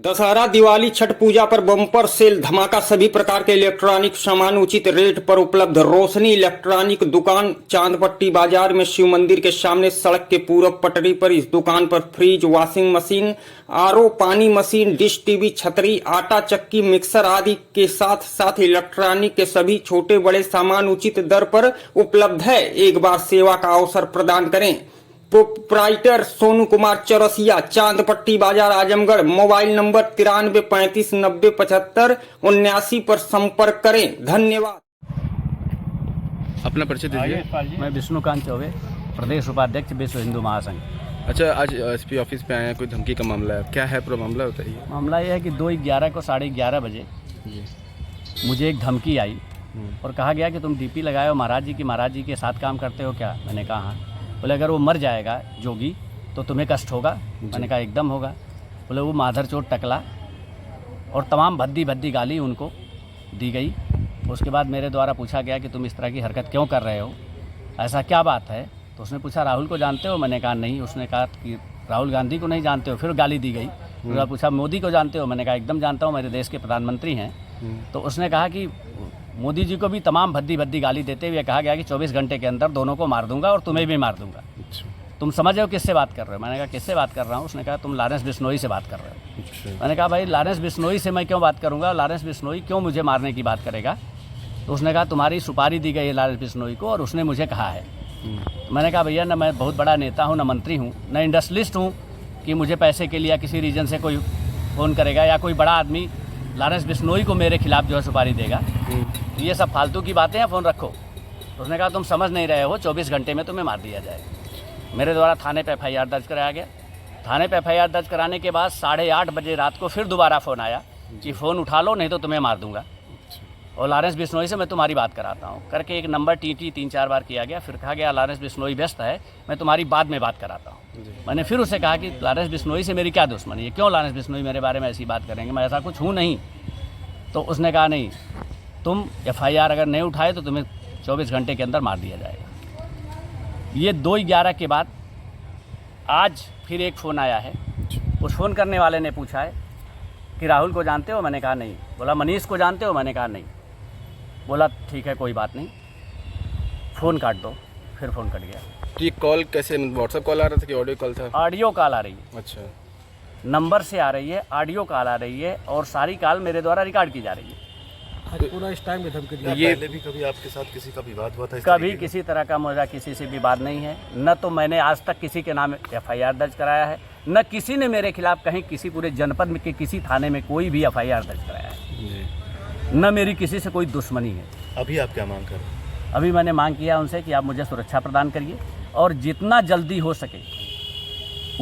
दशहरा, दिवाली, छठ पूजा पर bumper cell धमाका। सभी प्रकार के इलेक्ट्रॉनिक सामान उचित रेट पर उपलब्ध। रोशनी इलेक्ट्रॉनिक दुकान, चांदपट्टी बाजार में शिव मंदिर के सामने सड़क के पूरब पटरी पर। इस दुकान पर फ्रिज, वॉशिंग मशीन, आरओ, पानी मशीन, डिश टीवी, छतरी, आटा चक्की, मिक्सर आदि के साथ साथ इलेक्ट्रॉनिक के सभी छोटे बड़े सामान उचित दर पर उपलब्ध है। एक बार सेवा का अवसर प्रदान करें। प्रोप्राइटर सोनू कुमार चौरसिया, चांदपट्टी बाजार, आजमगढ़। मोबाइल नंबर 93 35 90 75 79 पर संपर्क करें। धन्यवाद। अपना परिचय दीजिए। मैं विष्णुकांत चौबे, प्रदेश उपाध्यक्ष विश्व हिंदू महासंघ। अच्छा, आज एसपी ऑफिस पे आए हैं, कोई धमकी का मामला है, क्या है पूरा मामला बताइए। मामला यह है कि 2/11 को 11:30 बजे मुझे एक धमकी आई और कहा गया कि तुम डीपी लगाए हो महाराज जी के साथ काम करते हो क्या। मैंने कहा हाँ। बोले अगर वो मर जाएगा जोगी तो तुम्हें कष्ट होगा। मैंने कहा एकदम होगा। बोले वो माधर चोट टकला और तमाम भद्दी गाली उनको दी गई। उसके बाद मेरे द्वारा पूछा गया कि तुम इस तरह की हरकत क्यों कर रहे हो, ऐसा क्या बात है। तो उसने पूछा राहुल को जानते हो। मैंने कहा नहीं। उसने कहा कि राहुल गांधी को नहीं जानते हो। फिर गाली दी गई। उसने पूछा मोदी को जानते हो। मैंने कहा एकदम जानता हूँ, मेरे देश के प्रधानमंत्री हैं। तो उसने कहा कि मोदी जी को भी तमाम भद्दी गाली देते हुए कहा गया कि 24 घंटे के अंदर दोनों को मार दूंगा और तुम्हें भी मार दूंगा। तुम समझ रहे हो किससे बात कर रहे हो। मैंने कहा किससे बात कर रहा हूँ। उसने कहा तुम लॉरेंस बिश्नोई से बात कर रहे हो। मैंने कहा भाई लॉरेंस बिश्नोई से मैं क्यों बात करूँगा, लॉरेंस बिश्नोई क्यों मुझे मारने की बात करेगा। तो उसने कहा तुम्हारी सुपारी दी गई है लॉरेंस बिश्नोई को और उसने मुझे कहा है। मैंने कहा भैया न मैं बहुत बड़ा नेता हूँ, न मंत्री हूँ, न इंडस्ट्रियलिस्ट हूँ कि मुझे पैसे के लिए या किसी रीजन से कोई फ़ोन करेगा या कोई बड़ा आदमी लॉरेंस बिश्नोई को मेरे खिलाफ जो है सुपारी देगा। ये सब फालतू की बातें हैं, फ़ोन रखो। तो उसने कहा तुम समझ नहीं रहे हो, 24 घंटे में तुम्हें मार दिया जाएगा। मेरे द्वारा थाने पे FIR दर्ज कराया गया। थाने पे FIR दर्ज कराने के बाद 8:30 बजे रात को फिर दोबारा फ़ोन आया कि फ़ोन उठा लो नहीं तो तुम्हें मार दूंगा और लॉरेंस बिश्नोई से मैं तुम्हारी बात कराता हूँ करके एक नंबर TT 3-4 बार किया गया। फिर कहा गया लॉरेंस बिश्नोई व्यस्त है, मैं तुम्हारी बाद में बात कराता हूँ। मैंने फिर उससे कहा कि लॉरेंस बिश्नोई से मेरी क्या दुश्मनी है, क्यों लॉरेंस बिश्नोई मेरे बारे में ऐसी बात करेंगे, मैं ऐसा कुछ हूँ नहीं। तो उसने कहा नहीं, तुम FIR अगर नहीं उठाए तो तुम्हें 24 घंटे के अंदर मार दिया जाएगा। ये 2/11 के बाद आज फिर एक फ़ोन आया है। उस फ़ोन करने वाले ने पूछा है कि राहुल को जानते हो। मैंने कहा नहीं। बोला मनीष को जानते हो। मैंने कहा नहीं। बोला ठीक है कोई बात नहीं, फ़ोन काट दो। फिर फ़ोन कट गया। तो ये कॉल कैसे, व्हाट्सएप कॉल आ रहा था कि ऑडियो कॉल था? ऑडियो कॉल आ रही है। अच्छा, नंबर से आ रही है, ऑडियो कॉल आ रही है और सारी कॉल मेरे द्वारा रिकॉर्ड की जा रही है। पूरा इस टाइम में धमकी दी। ये पहले भी कभी आपके साथ किसी का विवाद हुआ था? कभी किसी तरह का मेरा किसी से विवाद नहीं है। न तो मैंने आज तक किसी के नाम FIR दर्ज कराया है, न किसी ने मेरे खिलाफ कहीं किसी पूरे जनपद में के किसी थाने में कोई भी FIR दर्ज कराया है। न मेरी किसी से कोई दुश्मनी है। अभी आप क्या मांग कर रहे हैं? अभी मैंने मांग किया उनसे कि आप मुझे सुरक्षा प्रदान करिए और जितना जल्दी हो सके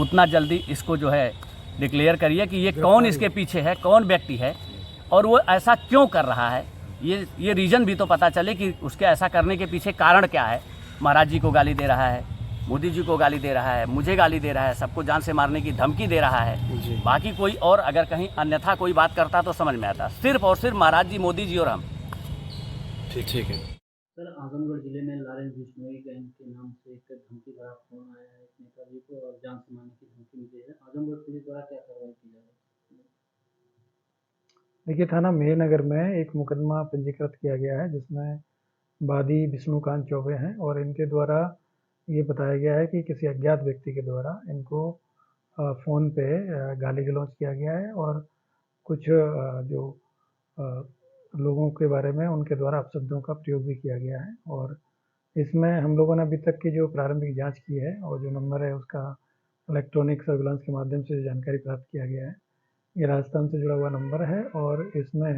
उतना जल्दी इसको जो है डिक्लेयर करिए कि ये कौन इसके पीछे है, कौन व्यक्ति है और वो ऐसा क्यों कर रहा है। ये रीज़न भी तो पता चले कि उसके ऐसा करने के पीछे कारण क्या है। महाराज जी को गाली दे रहा है, मोदी जी को गाली दे रहा है, मुझे गाली दे रहा है, सबको जान से मारने की धमकी दे रहा है। बाकी कोई और अगर कहीं अन्यथा कोई बात करता तो समझ में आता। सिर्फ और सिर्फ महाराज जी, मोदी जी और हम। ठीक है। सर, आजमगढ़ जिले में लॉरेंस बिश्नोई गैंग के नाम से एक धमकी भरा फोन आया है। एक नेताजी को और जान से मारने की धमकी मिली है। आजमगढ़ पुलिस द्वारा क्या कार्रवाई की जा रही है? देखिए, थाना मेहनगर में एक मुकदमा पंजीकृत किया गया है जिसमें वादी विष्णुकांत चौबे हैं और इनके द्वारा ये बताया गया है कि किसी अज्ञात व्यक्ति के द्वारा इनको फ़ोन पे गाली गलौज किया गया है और कुछ जो लोगों के बारे में उनके द्वारा अपशब्दों का प्रयोग भी किया गया है। और इसमें हम लोगों ने अभी तक की जो प्रारंभिक जांच की है और जो नंबर है उसका इलेक्ट्रॉनिक सर्विलांस के माध्यम से जानकारी प्राप्त किया गया है, ये राजस्थान से जुड़ा हुआ नंबर है। और इसमें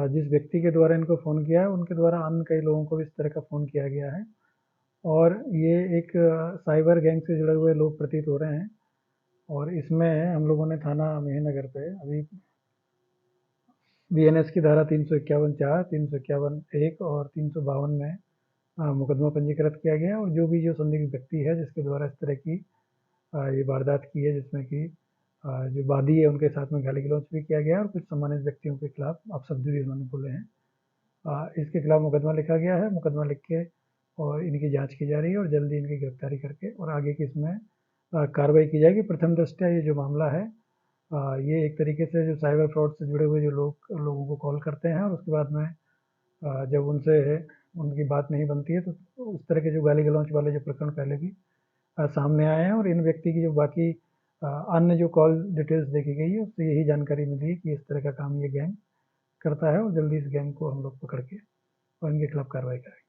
जिस व्यक्ति के द्वारा इनको फ़ोन किया है उनके द्वारा अन्य कई लोगों को भी इस तरह का फ़ोन किया गया है और ये एक साइबर गैंग से जुड़े हुए लोग प्रतीत हो रहे हैं। और इसमें हम लोगों ने थाना मेहनगर पे अभी BNS की धारा 351(4), 351(1) और 352 में मुकदमा पंजीकृत किया गया है। और जो संदिग्ध व्यक्ति है जिसके द्वारा इस तरह की ये वारदात की है जिसमें कि जो वादी है उनके साथ में गाली गलौज भी किया गया है और कुछ सम्मानित व्यक्तियों के खिलाफ अपशब्द भी उन्होंने बोले हैं। इसके खिलाफ मुकदमा लिखा गया है। मुकदमा लिख के और इनकी जांच की जा रही है और जल्दी इनकी गिरफ्तारी करके और आगे की इसमें कार्रवाई की जाएगी। प्रथम दृष्टया ये जो मामला है ये एक तरीके से जो साइबर फ्रॉड से जुड़े हुए जो लोगों को कॉल करते हैं और उसके बाद में जब उनसे उनकी बात नहीं बनती है तो उस तरह के जो गाली गलौच वाले जो प्रकरण पहले भी सामने आए हैं। और इन व्यक्ति की जो बाकी अन्य जो कॉल डिटेल्स देखी गई है उससे यही जानकारी मिली है कि इस तरह का काम ये गैंग करता है और जल्दी इस गैंग को हम लोग पकड़ के और इनके खिलाफ कार्रवाई करेंगे।